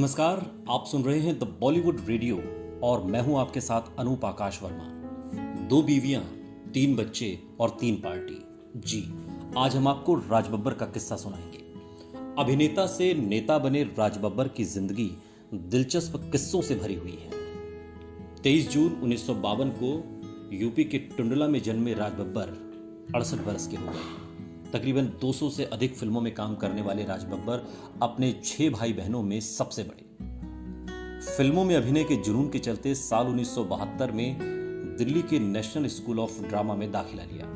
नमस्कार, आप सुन रहे हैं द बॉलीवुड रेडियो और मैं हूं आपके साथ अनूप आकाश वर्मा। 2 बीवियां, 3 बच्चे और 3 पार्टी। जी, आज हम आपको राज बब्बर का किस्सा सुनाएंगे। अभिनेता से नेता बने राज बब्बर की जिंदगी दिलचस्प किस्सों से भरी हुई है। 23 जून 1952 को यूपी के टुंडला में जन्मे राज बब्बर 68 वर्ष के हो गए। तकरीबन 200 से अधिक फिल्मों में काम करने वाले राज बब्बर अपने 6 भाई बहनों में सबसे बड़े। फिल्मों में अभिनय के जुनून के चलते साल 1972 में दिल्ली के नेशनल स्कूल ऑफ ड्रामा में दाखिला लिया।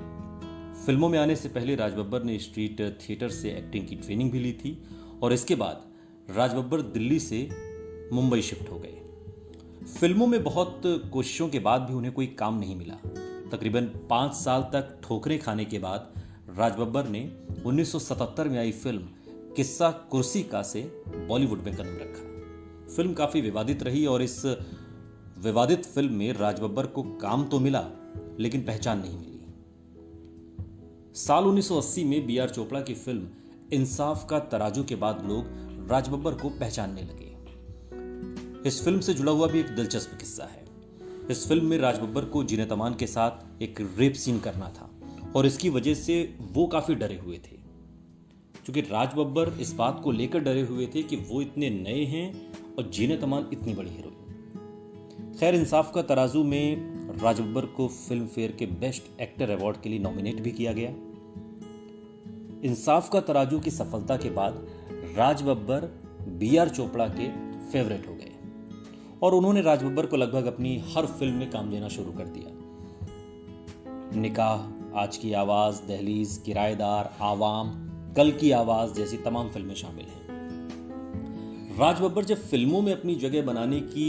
फिल्मों में आने से पहले राज बब्बर ने स्ट्रीट थिएटर से एक्टिंग की ट्रेनिंग भी ली थी और इसके बाद राज बब्बर दिल्ली से मुंबई शिफ्ट हो गए। फिल्मों में बहुत कोशिशों के बाद भी उन्हें कोई काम नहीं मिला। तकरीबन 5 साल तक ठोकरें खाने के बाद राज बब्बर ने 1977 में आई फिल्म किस्सा कुर्सी का से बॉलीवुड में कदम रखा। फिल्म काफी विवादित रही और इस विवादित फिल्म में राज बब्बर को काम तो मिला लेकिन पहचान नहीं मिली। साल 1980 में बी आर चोपड़ा की फिल्म इंसाफ का तराजू के बाद लोग राज बब्बर को पहचानने लगे। इस फिल्म से जुड़ा हुआ भी एक दिलचस्प किस्सा है। इस फिल्म में राज बब्बर को जीनत अमान के साथ एक रेप सीन करना था और इसकी वजह से वो काफी डरे हुए थे, क्योंकि राज बब्बर इस बात को लेकर डरे हुए थे कि वो इतने नए हैं और जीनत अमान इतनी बड़ी हीरोइन। खैर, इंसाफ का तराजू में राज बब्बर को फिल्म फेयर के बेस्ट एक्टर अवार्ड के लिए नॉमिनेट भी किया गया। इंसाफ का तराजू की सफलता के बाद राज बब्बर बी आर चोपड़ा के फेवरेट हो गए और उन्होंने राज बब्बर को लगभग अपनी हर फिल्म में काम देना शुरू कर दिया। निकाह, आज की आवाज, दहलीज, किराएदार, आवाम, कल की आवाज जैसी तमाम फिल्में शामिल हैं। राज बब्बर जब फिल्मों में अपनी जगह बनाने की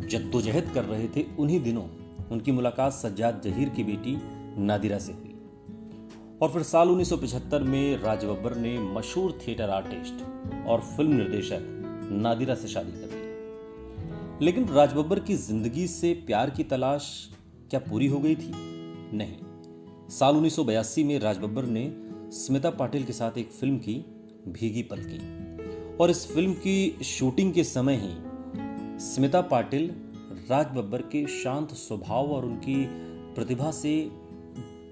जद्दोजहद कर रहे थे, उन्हीं दिनों उनकी मुलाकात सज्जाद जहीर की बेटी नादिरा से हुई और फिर साल 1975 में राज बब्बर ने मशहूर थिएटर आर्टिस्ट और फिल्म निर्देशक नादिरा से शादी कर ली। लेकिन राज बब्बर की जिंदगी से प्यार की तलाश क्या पूरी हो गई थी? नहीं। साल 1982 में राज बब्बर ने स्मिता पाटिल के साथ एक फिल्म की, भीगी पलकी, और इस फिल्म की शूटिंग के समय ही स्मिता पाटिल राज बब्बर के शांत स्वभाव और उनकी प्रतिभा से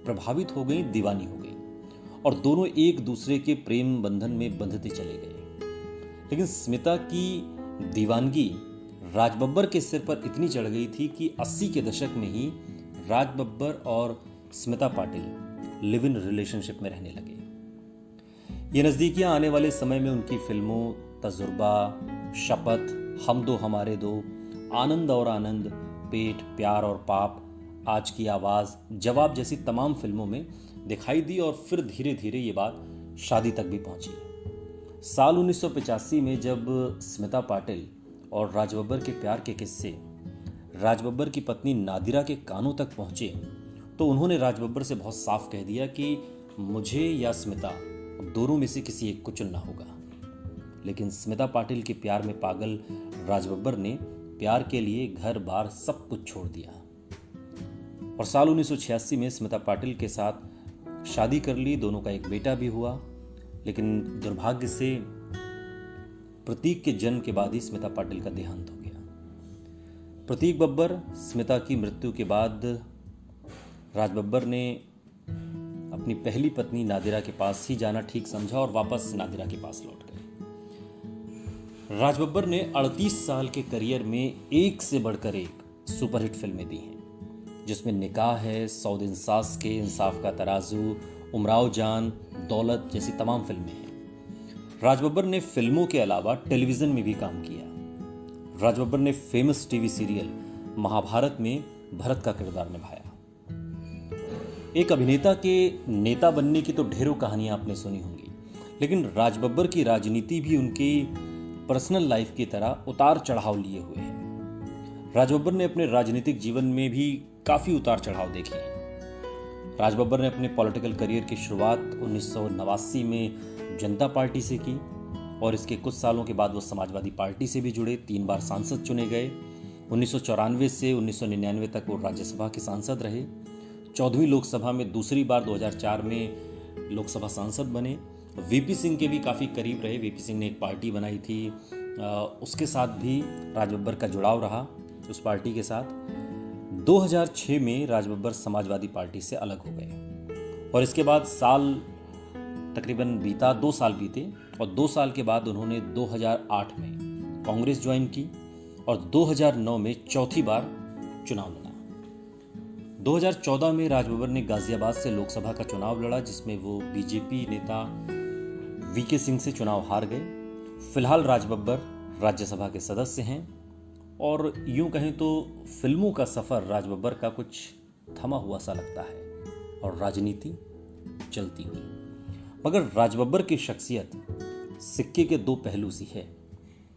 प्रभावित हो गई, दीवानी हो गई और दोनों एक दूसरे के प्रेम बंधन में बंधते चले गए। लेकिन स्मिता की दीवानगी राज बब्बर के सिर पर इतनी चढ़ गई थी कि 80 के दशक में ही राज बब्बर और Smita Patil live in relationship में रहने लगे। ये नजदीकियां आने वाले समय में उनकी फिल्मों तजुर्बा, शपथ, हम दो हमारे दो, आनंद और आनंद, पेट, प्यार और पाप, आज की आवाज, जवाब जैसी तमाम फिल्मों में दिखाई दी और फिर धीरे धीरे ये बात शादी तक भी पहुंची। साल 1985 में जब स्मिता पाटिल और राज बब्बर के प्यार के किस्से राज बब्बर की पत्नी नादिरा के कानों तक पहुंचे तो उन्होंने राज बब्बर से बहुत साफ कह दिया कि मुझे या स्मिता, दोनों में से किसी एक को चुनना होगा। लेकिन स्मिता पाटिल के प्यार में पागल राज बब्बर ने प्यार के लिए घर बार सब कुछ छोड़ दिया और साल 1986 में स्मिता पाटिल के साथ शादी कर ली। दोनों का एक बेटा भी हुआ, लेकिन दुर्भाग्य से प्रतीक के जन्म के बाद ही स्मिता पाटिल का देहांत हो गया। प्रतीक बब्बर, स्मिता की मृत्यु के बाद राज बब्बर ने अपनी पहली पत्नी नादिरा के पास ही जाना ठीक समझा और वापस नादिरा के पास लौट गए। राज बब्बर ने 38 साल के करियर में एक से बढ़कर एक सुपरहिट फिल्में दी हैं, जिसमें निकाह है, 100 दिन सास के, इंसाफ का तराजू, उमराव जान, दौलत जैसी तमाम फिल्में हैं। राज बब्बर ने फिल्मों के अलावा टेलीविजन में भी काम किया। राज बब्बर ने फेमस टीवी सीरियल महाभारत में भरत का किरदार निभाया। एक अभिनेता के नेता बनने की तो ढेरों कहानियां आपने सुनी होंगी, लेकिन राज बब्बर की राजनीति भी उनकी पर्सनल लाइफ की तरह उतार चढ़ाव लिए हुए है। राज बब्बर ने अपने राजनीतिक जीवन में भी काफी उतार चढ़ाव देखे हैं। राज बब्बर ने अपने पॉलिटिकल करियर की शुरुआत 1989 में जनता पार्टी से की और इसके कुछ सालों के बाद वो समाजवादी पार्टी से भी जुड़े, 3 बार सांसद चुने गए। 1994 से 1999 तक वो राज्यसभा के सांसद रहे। 14वीं लोकसभा में दूसरी बार 2004 में लोकसभा सांसद बने। वीपी सिंह के भी काफ़ी करीब रहे। वीपी सिंह ने एक पार्टी बनाई थी उसके साथ भी राज बब्बर का जुड़ाव रहा उस पार्टी के साथ। 2006 में राज बब्बर समाजवादी पार्टी से अलग हो गए और इसके बाद साल तकरीबन बीता, 2 साल बीते और 2 साल के बाद उन्होंने 2008 में कांग्रेस ज्वाइन की और 2009 में चौथी बार चुनाव लड़ा। 2014 में राज बब्बर ने गाजियाबाद से लोकसभा का चुनाव लड़ा, जिसमें वो बीजेपी नेता वीके सिंह से चुनाव हार गए। फिलहाल राज बब्बर राज्यसभा के सदस्य हैं और यूं कहें तो फिल्मों का सफर राज बब्बर का कुछ थमा हुआ सा लगता है और राजनीति चलती हुई। मगर राज बब्बर की शख्सियत सिक्के के 2 पहलू सी है,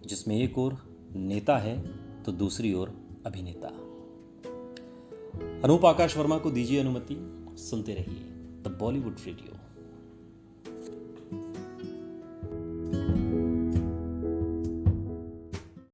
जिसमें एक ओर नेता है तो दूसरी ओर अभिनेता। अनूप आकाश वर्मा को दीजिए अनुमति, सुनते रहिए द बॉलीवुड रेडियो।